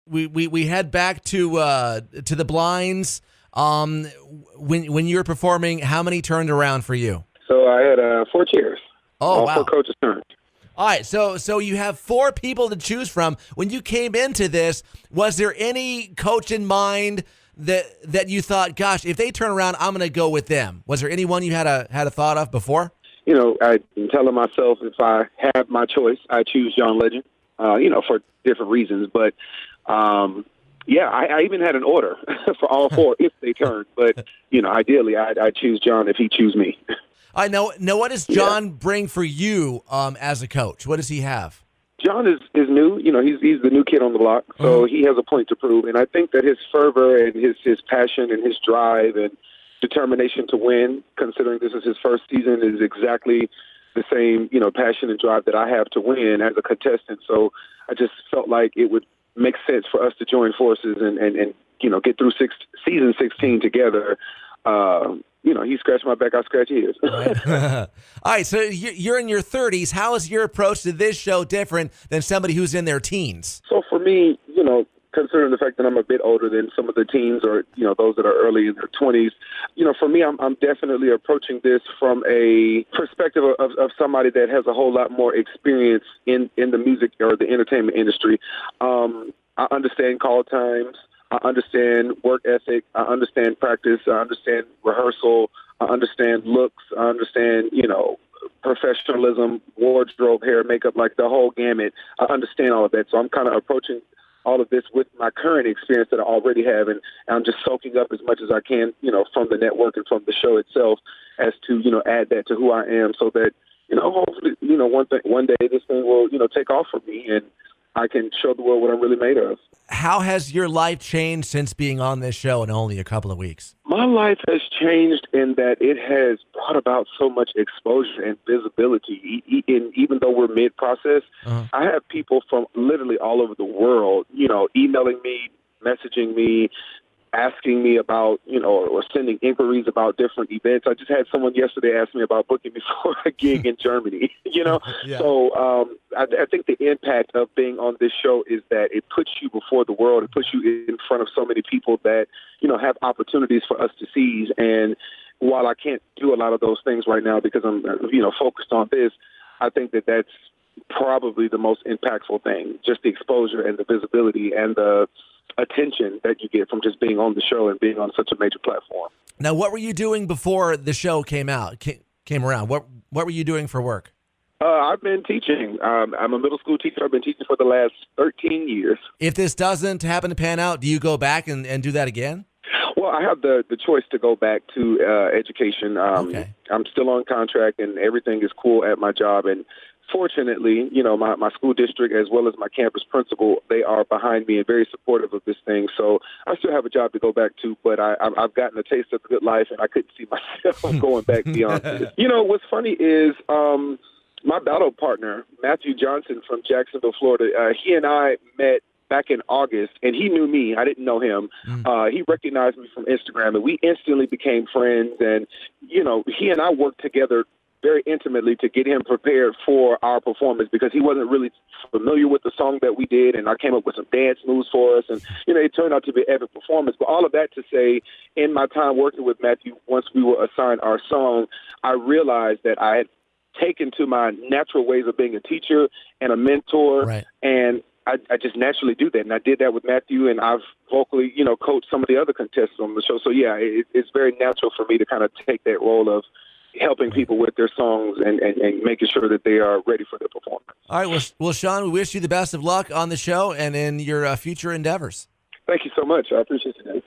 we head back to the blinds. When you were performing, how many turned around for you? So I had 4 chairs. Oh, wow. 4 coaches turned. All right, so you have 4 people to choose from. When you came into this, was there any coach in mind that you thought, gosh, if they turn around, I'm going to go with them? Was there anyone you had a thought of before? I've been telling myself if I have my choice, I choose John Legend, for different reasons. But, I even had an order for all 4 if they turn. But, ideally, I'd choose John if he choose me. I know. Now, what does John bring for you as a coach? What does he have? John is new. He's the new kid on the block, so he has a point to prove. And I think that his fervor and his passion and his drive and determination to win, considering this is his first season, is exactly the same, passion and drive that I have to win as a contestant. So I just felt like it would make sense for us to join forces and get through season 16 together. He scratched my back, I scratch his. All right, so you're in your 30s. How is your approach to this show different than somebody who's in their teens? So for me, considering the fact that I'm a bit older than some of the teens or, those that are early in their 20s, for me, I'm definitely approaching this from a perspective of somebody that has a whole lot more experience in the music or the entertainment industry. I understand call times. I understand work ethic. I understand practice. I understand rehearsal. I understand looks. I understand, professionalism, wardrobe, hair, makeup, like the whole gamut. I understand all of that. So I'm kind of approaching all of this with my current experience that I already have, and I'm just soaking up as much as I can, from the network and from the show itself as to, add that to who I am so that, hopefully, one day this thing will, take off for me and I can show the world what I'm really made of. How has your life changed since being on this show in only a couple of weeks? My life has changed in that it has brought about so much exposure and visibility. Even though we're mid-process, I have people from literally all over the world, emailing me, messaging me, asking me about, or sending inquiries about different events. I just had someone yesterday ask me about booking me for a gig in Germany, Yeah. So I think the impact of being on this show is that it puts you before the world. It puts you in front of so many people that, have opportunities for us to seize. And while I can't do a lot of those things right now because I'm, focused on this, I think that that's probably the most impactful thing, just the exposure and the visibility and the attention that you get from just being on the show and being on such a major platform. Now, what were you doing before the show came around? What were you doing for work? I've been teaching. I'm a middle school teacher. I've been teaching for the last 13 years. If this doesn't happen to pan out, do you go back and do that again? Well, I have the choice to go back to education. Okay. I'm still on contract and everything is cool at my job. And fortunately, my school district as well as my campus principal, they are behind me and very supportive of this thing. So I still have a job to go back to, but I've gotten a taste of the good life and I couldn't see myself going back beyond this. What's funny is my battle partner, Matthew Johnson from Jacksonville, Florida, he and I met back in August, and he knew me. I didn't know him. He recognized me from Instagram, and we instantly became friends. And, he and I worked together very intimately to get him prepared for our performance because he wasn't really familiar with the song that we did, and I came up with some dance moves for us. And, it turned out to be an epic performance. But all of that to say, in my time working with Matthew, once we were assigned our song, I realized that I had taken to my natural ways of being a teacher and a mentor, right. And I just naturally do that. And I did that with Matthew, and I've vocally, coached some of the other contestants on the show. So, yeah, it's very natural for me to kind of take that role of helping people with their songs and making sure that they are ready for their performance. All right. Well, Shawn, we wish you the best of luck on the show and in your future endeavors. Thank you so much. I appreciate it, guys.